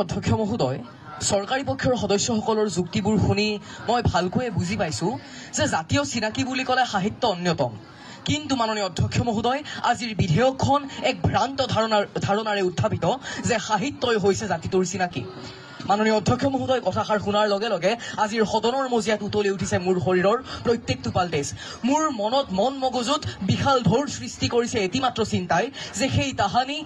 অধ্যক্ষ মহোদয়, চৰকাৰী পক্ষৰ সদস্যসকলৰ যুক্তিবোৰ শুনি মই ভালকৈ বুজি পাইছো যে জাতীয় চিনাকি বুলি ক'লে সাহিত্য অন্যতম। কিন্তু মাননীয় অধ্যক্ষ মহোদয়, আজিৰ বিধেয়কখন এক ভ্ৰান্ত ধাৰণাৰে উত্থাপিত যে সাহিত্যই হৈছে জাতিটোৰ চিনাকি। মাননীয় অধ্যক্ষ মহোদয়, কথাষাৰ শুনাৰ লগে লগে আজিৰ সদনৰ মজিয়াত উতলি উঠিছে মোৰ শৰীৰৰ প্ৰত্যেকটো পালটেজ। মোৰ মন মগজুত বিশাল ঢৌৰ সৃষ্টি কৰিছে এটিমাত্ৰ চিন্তাই যে সেই তাহানি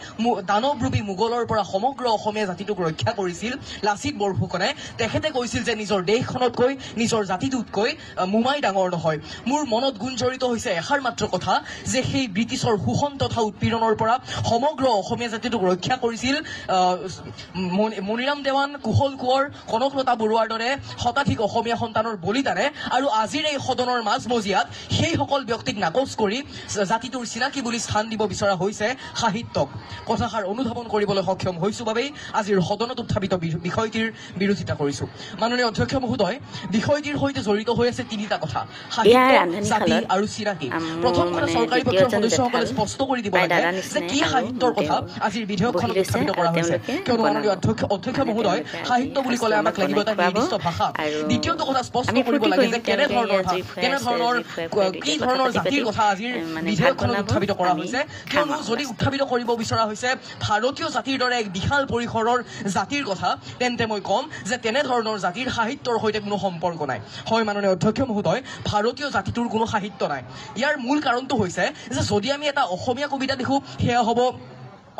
দানৱৰূপী মোগলৰ পৰা সমগ্ৰ অসমীয়া জাতিটোক ৰক্ষা কৰিছিল লাচিত বৰফুকনে। তেখেতে কৈছিল যে নিজৰ দেশখনতকৈ নিজৰ জাতিটোতকৈ মোমাই ডাঙৰ নহয়। মোৰ মনত গুঞ্জৰিত হৈছে এষাৰ মাত্ৰ কথা যে সেই ব্ৰিটিছৰ শোষণ তথা উৎপীড়নৰ পৰা সমগ্ৰ অসমীয়া জাতিটোক ৰক্ষা কৰিছিল মণিৰাম দেৱান, কুশল কোঁৱৰ, কনকলতা বৰুৱাৰ দৰে শতাধিক অসমীয়া সন্তানৰ বলিদানে। আৰু আজিৰ এই সদনৰ মাজমজিয়াত সেইসকল ব্যক্তিক নাকচ কৰি জাতিটোৰ চিনাকি বুলি স্থান দিব বিচৰা হৈছে সাহিত্যক। কথাষাৰ অনুধাৱন কৰিবলৈ সক্ষম হৈছো বাবেই আজিৰ সদনত উত্থাপিত বিষয়টিৰ বিৰোধিতা কৰিছো। মাননীয় অধ্যক্ষ মহোদয়, বিষয়টিৰ সৈতে জড়িত হৈ আছে তিনিটা কথা: সাহিত্য, জাতি আৰু চিনাকি। প্ৰথম কথা, চৰকাৰী পক্ষৰ সদস্যসকলে স্পষ্ট কৰি দিব লাগে যে কি সাহিত্যৰ কথা আজিৰ বিধেয়কখনত উত্থাপিত কৰা হৈছে। কিয়নো মাননীয় অধ্যক্ষ মহোদয়, সাহিত্য বুলি ক'লে আমাক লাগিব এটা নিৰ্দিষ্ট ভাষা। দ্বিতীয়টো কথা, স্পষ্ট কৰিব লাগে যে কি ধৰণৰ জাতিৰ কথা আজিৰ বিধেয়কখনত উত্থাপিত কৰা হৈছে। কিয়নো যদি উত্থাপিত কৰিব বিচৰা হৈছে ভাৰতীয় জাতিৰ দৰে এক বিশাল পৰিসৰৰ জাতিৰ কথা, তেন্তে মই ক'ম যে তেনেধৰণৰ জাতিৰ সাহিত্যৰ সৈতে কোনো সম্পৰ্ক নাই। হয় মাননীয় অধ্যক্ষ মহোদয়, ভাৰতীয় জাতিটোৰ কোনো সাহিত্য নাই। ইয়াৰ মূল কাৰণটো হৈছে যে যদি আমি এটা অসমীয়া কবিতা লিখোঁ সেয়া হ'ব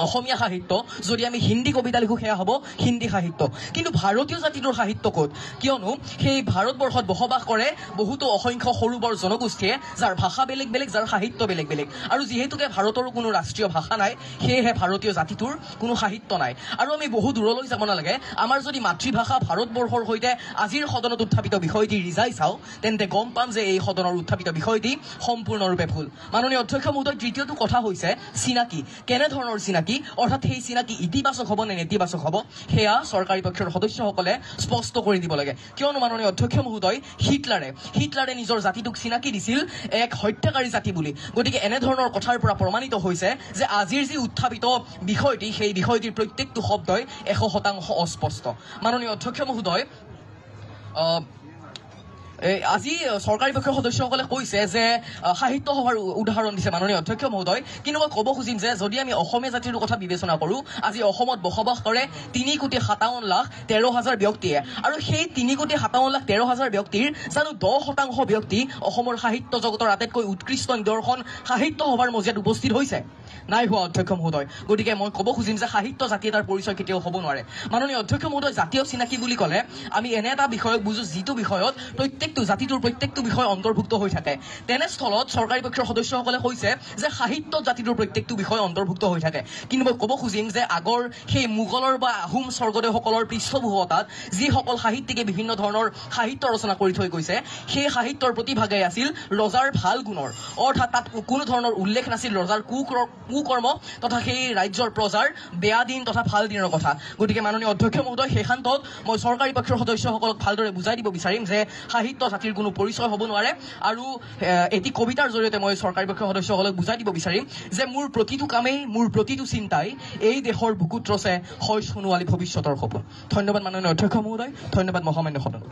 অসমীয়া সাহিত্য, যদি আমি হিন্দী কবিতা লিখোঁ সেয়া হ'ব হিন্দী সাহিত্য। কিন্তু ভাৰতীয় জাতিটোৰ সাহিত্য ক'ত? কিয়নো সেই ভাৰতবৰ্ষত বসবাস কৰে বহুতো অসংখ্য সৰু বৰ জনগোষ্ঠীয়ে, যাৰ ভাষা বেলেগ বেলেগ, যাৰ সাহিত্য বেলেগ বেলেগ। আৰু যিহেতুকে ভাৰতৰো কোনো ৰাষ্ট্ৰীয় ভাষা নাই, সেয়েহে ভাৰতীয় জাতিটোৰ কোনো সাহিত্য নাই। আৰু আমি বহু দূৰলৈ যাব নালাগে, আমাৰ যদি মাতৃভাষা ভাৰতবৰ্ষৰ সৈতে আজিৰ সদনত উত্থাপিত বিষয়টি ৰিজাই চাওঁ, তেন্তে গম পাম যে এই সদনৰ উত্থাপিত বিষয়টি সম্পূৰ্ণৰূপে ভুল। মাননীয় অধ্যক্ষ মহোদয়, তৃতীয়টো কথা হৈছে চিনাকি। কেনেধৰণৰ চিনাকি? অৰ্থাৎ সেই চিনাকি ইতিবাচক হ'ব নে নেতিবাচক হ'ব, সেয়া চৰকাৰী পক্ষৰ সদস্যসকলে স্পষ্ট কৰি দিব লাগে। কিয়নো মাননীয় অধ্যক্ষ মহোদয়, হিটলাৰে নিজৰ জাতিটোক চিনাকি দিছিল এক হত্যাকাৰী জাতি বুলি। গতিকে এনেধৰণৰ কথাৰ পৰা প্ৰমাণিত হৈছে যে আজিৰ যি উত্থাপিত বিষয়টি, সেই বিষয়টিৰ প্ৰত্যেকটো শব্দই 100% অস্পষ্ট। মাননীয় অধ্যক্ষ মহোদয়, আজি চৰকাৰী পক্ষৰ সদস্যসকলে কৈছে যে সাহিত্য সভাৰ উদাহৰণ দিছে মাননীয় অধ্যক্ষ মহোদয়। কিন্তু মই ক'ব খুজিম যে যদি আমি অসমীয়া জাতিৰ কথা বিবেচনা কৰোঁ, আজি অসমত বসবাস কৰে 3,57,13,000 ব্যক্তিয়ে। আৰু সেই 3,57,13,000 ব্যক্তিৰ জানো 10% ব্যক্তি অসমৰ সাহিত্য জগতৰ আটাইতকৈ উৎকৃষ্ট নিদৰ্শন সাহিত্য সভাৰ মজিয়াত উপস্থিত হৈছে? নাই হোৱা অধ্যক্ষ মহোদয়। গতিকে মই ক'ব খুজিম যে সাহিত্য জাতি এটাৰ পৰিচয় কেতিয়াও হ'ব নোৱাৰে। মাননীয় অধ্যক্ষ মহোদয়, জাতীয় চিনাকি বুলি ক'লে আমি এনে এটা বিষয়ক বুজো যিটো বিষয়ত জাতিটোৰ প্ৰত্যেকটো বিষয় অন্তৰ্ভুক্ত হৈ থাকে। তেনেস্থলত চৰকাৰী পক্ষৰ সদস্যসকলে কৈছে যে সাহিত্য জাতিটোৰ প্ৰত্যেকটো বিষয় অন্তৰ্ভুক্ত হৈ থাকে। কিন্তু মই ক'ব খুজিম যে আগৰ সেই মোগলৰ বা আহোম স্বৰ্গদেউসকলৰ পৃষ্ঠপোষকতাত যিসকল সাহিত্যিকে বিভিন্ন ধৰণৰ সাহিত্য ৰচনা কৰি থৈ গৈছে, সেই সাহিত্যৰ প্ৰতিভাগেই আছিল ৰজাৰ ভাল গুণৰ। অৰ্থাৎ তাত কোনো ধৰণৰ উল্লেখ নাছিল ৰজাৰ কুকৰ্ম তথা সেই ৰাজ্যৰ প্ৰজাৰ বেয়া দিন তথা ভাল দিনৰ কথা। গতিকে মাননীয় অধ্যক্ষ মহোদয়, শেষান্তত মই চৰকাৰী পক্ষৰ সদস্যসকলক ভালদৰে বুজাই দিব বিচাৰিম যে সাহিত্য জাতিৰ কোনো পৰিচয় হ'ব নোৱাৰে। আৰু এটি কবিতাৰ জৰিয়তে মই চৰকাৰী পক্ষৰ সদস্যসকলক বুজাই দিব বিচাৰিম যে মোৰ প্ৰতিটো কামেই, মোৰ প্ৰতিটো চিন্তাই এই দেশৰ বুকুত ৰচে হয় সোণোৱালী ভৱিষ্যতৰ সপোন। ধন্যবাদ মাননীয় অধ্যক্ষ মহোদয়, ধন্যবাদ মহামান্য সদন।